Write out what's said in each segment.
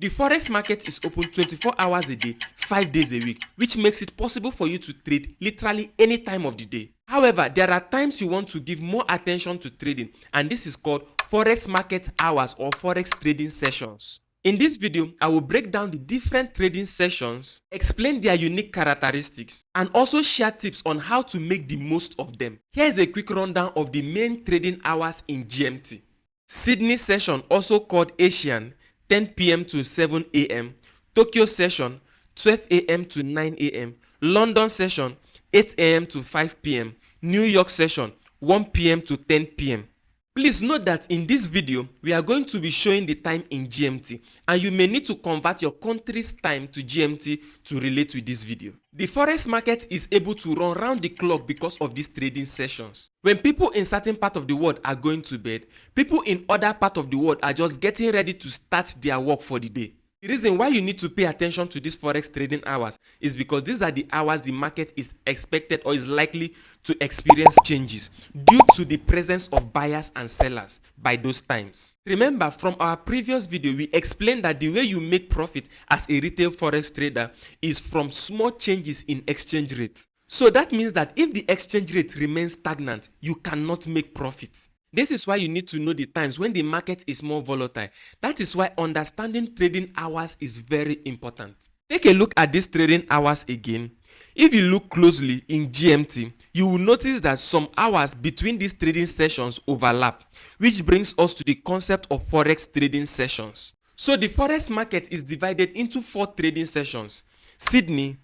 The Forex market is open 24 hours a day, 5 days a week, which makes it possible for you to trade literally any time of the day. However, there are times you want to give more attention to trading, and this is called Forex market hours or Forex trading sessions. In this video, I will break down the different trading sessions, explain their unique characteristics, and also share tips on how to make the most of them. Here is a quick rundown of the main trading hours in GMT. Sydney session, also called Asian, 10 p.m. to 7 a.m. Tokyo session, 12 a.m. to 9 a.m. London session, 8 a.m. to 5 p.m. New York session, 1 p.m. to 10 p.m. Please note that in this video, we are going to be showing the time in GMT, and you may need to convert your country's time to GMT to relate with this video. The Forex market is able to run round the clock because of these trading sessions. When people in certain part of the world are going to bed, people in other part of the world are just getting ready to start their work for the day. The reason why you need to pay attention to these Forex trading hours is because these are the hours the market is expected or is likely to experience changes due to the presence of buyers and sellers by those times. Remember, from our previous video, we explained that the way you make profit as a retail Forex trader is from small changes in exchange rate. So that means that if the exchange rate remains stagnant, you cannot make profit. This is why you need to know the times when the market is more volatile. That is why understanding trading hours is very important. Take a look at these trading hours again. If you look closely in GMT, you will notice that some hours between these trading sessions overlap, which brings us to the concept of Forex trading sessions. So the Forex market is divided into 4 trading sessions: Sydney,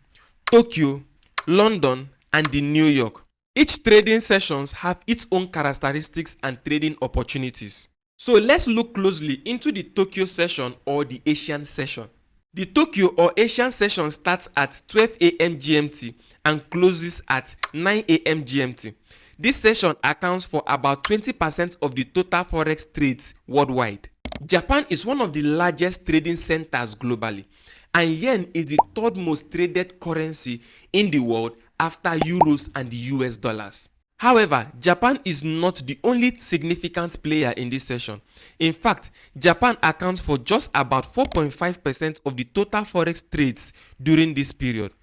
Tokyo, London, and the New York. Each trading sessions have its own characteristics and trading opportunities. So let's look closely into the Tokyo session or the Asian session. The Tokyo or Asian session starts at 12 a.m. GMT and closes at 9 a.m. GMT. This session accounts for about 20% of the total Forex trades worldwide. Japan is one of the largest trading centers globally, and yen is the third most traded currency in the world after euros and the US dollars. However, Japan is not the only significant player in this session. In fact, Japan accounts for just about 4.5% of the total Forex trades during this period.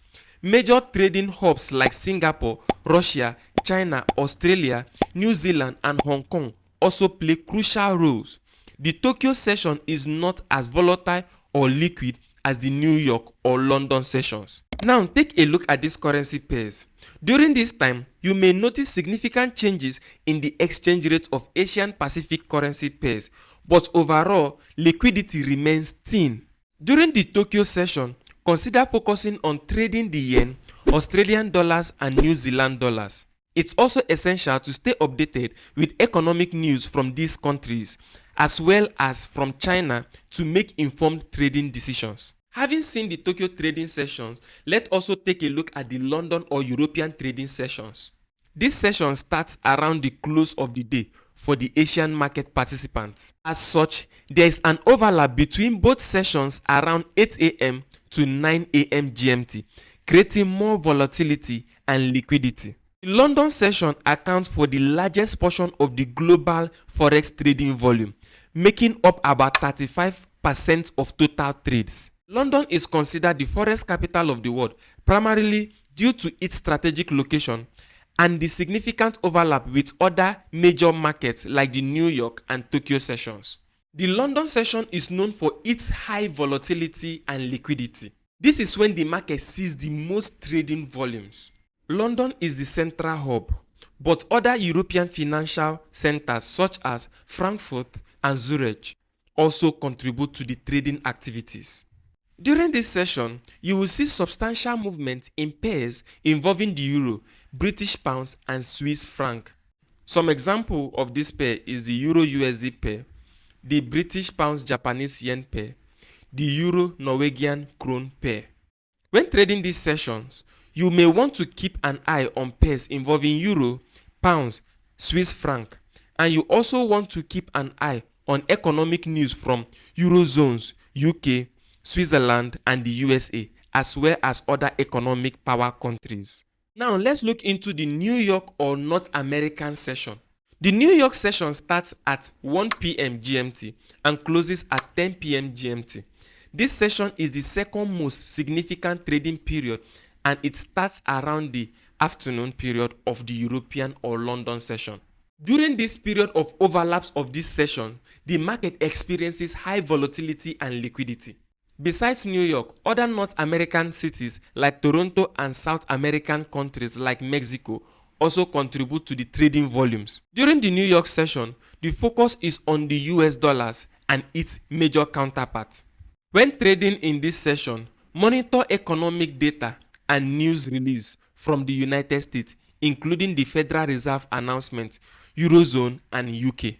Major trading hubs like Singapore, Russia, China, Australia, New Zealand, and Hong Kong also play crucial roles. The Tokyo session is not as volatile or liquid as the New York or London sessions. Now take a look at these currency pairs. During this time, you may notice significant changes in the exchange rate of Asian Pacific currency pairs, but overall, liquidity remains thin. During the Tokyo session, consider focusing on trading the yen, Australian dollars, and New Zealand dollars. It's also essential to stay updated with economic news from these countries, as well as from China, to make informed trading decisions. Having seen the Tokyo trading sessions, let's also take a look at the London or European trading sessions. This session starts around the close of the day for the Asian market participants. As such, there is an overlap between both sessions around 8 a.m. to 9 a.m. GMT, creating more volatility and liquidity. The London session accounts for the largest portion of the global Forex trading volume, making up about 35% of total trades. London is considered the Forex capital of the world, primarily due to its strategic location and the significant overlap with other major markets like the New York and Tokyo sessions. The London session is known for its high volatility and liquidity. This is when the market sees the most trading volumes. London is the central hub, but other European financial centers such as Frankfurt and Zurich also contribute to the trading activities. During this session, you will see substantial movement in pairs involving the euro, British pounds, and Swiss franc. Some example of this pair is the euro USD pair, the British pounds Japanese yen pair, the euro Norwegian krone pair. When trading these sessions, you may want to keep an eye on pairs involving euro, pounds, Swiss franc, and you also want to keep an eye on economic news from Eurozones, UK, Switzerland, and the USA, as well as other economic power countries. Now let's look into the New York or North American session. The New York session starts at 1 p.m. GMT and closes at 10 p.m. GMT. This session is the second most significant trading period, and it starts around the afternoon period of the European or London session. During this period of overlaps of this session, the market experiences high volatility and liquidity. Besides New York, other North American cities like Toronto and South American countries like Mexico also contribute to the trading volumes. During the New York session, the focus is on the US dollars and its major counterpart. When trading in this session, monitor economic data and news release from the United States, including the Federal Reserve announcement, Eurozone, and UK.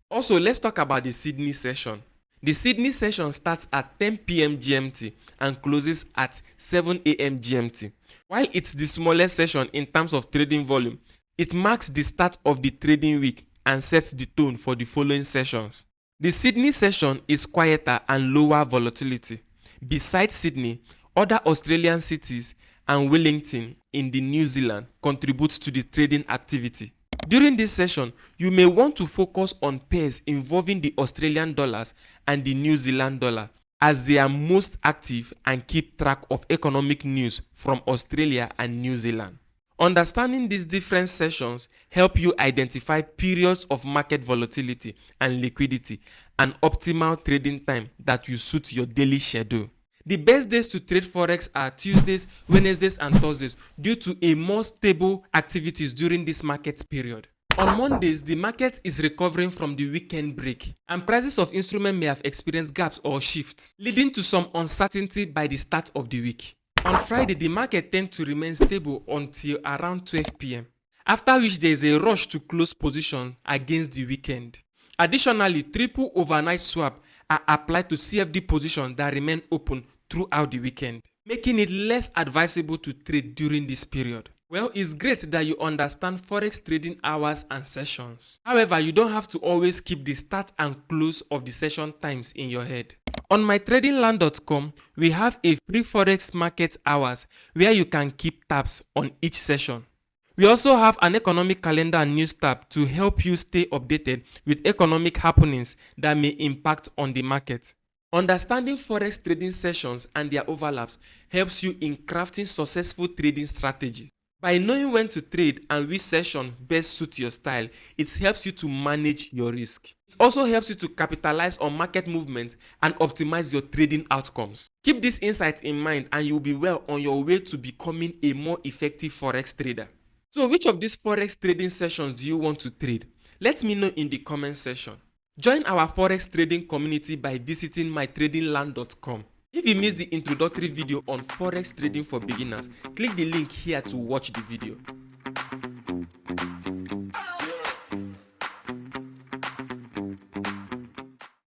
Also, let's talk about the Sydney session. The Sydney session starts at 10 p.m. GMT and closes at 7 a.m. GMT. While it's the smallest session in terms of trading volume, it marks the start of the trading week and sets the tone for the following sessions. The Sydney session is quieter and lower volatility. Besides Sydney, other Australian cities and Wellington in the New Zealand contribute to the trading activity. During this session, you may want to focus on pairs involving the Australian dollars and the New Zealand dollar, as they are most active and keep track of economic news from Australia and New Zealand. Understanding these different sessions help you identify periods of market volatility and liquidity and optimal trading time that will suit your daily schedule. The best days to trade Forex are Tuesdays, Wednesdays, and Thursdays due to a more stable activities during this market period. On Mondays, the market is recovering from the weekend break, and prices of instruments may have experienced gaps or shifts, leading to some uncertainty by the start of the week. On Friday, the market tends to remain stable until around 12 p.m., after which there is a rush to close position against the weekend. Additionally, triple overnight swap are applied to CFD positions that remain open throughout the weekend, making it less advisable to trade during this period. Well, it's great that you understand Forex trading hours and sessions. However, you don't have to always keep the start and close of the session times in your head. On mytradingland.com, we have a free Forex market hours where you can keep tabs on each session. We also have an economic calendar and news tab to help you stay updated with economic happenings that may impact on the market. Understanding Forex trading sessions and their overlaps helps you in crafting successful trading strategies. By knowing when to trade and which session best suits your style, it helps you to manage your risk. It also helps you to capitalize on market movements and optimize your trading outcomes. Keep these insights in mind and you'll be well on your way to becoming a more effective Forex trader. So which of these Forex trading sessions do you want to trade? Let me know in the comment section. Join our Forex trading community by visiting mytradingland.com. If you missed the introductory video on Forex trading for beginners, click the link here to watch the video.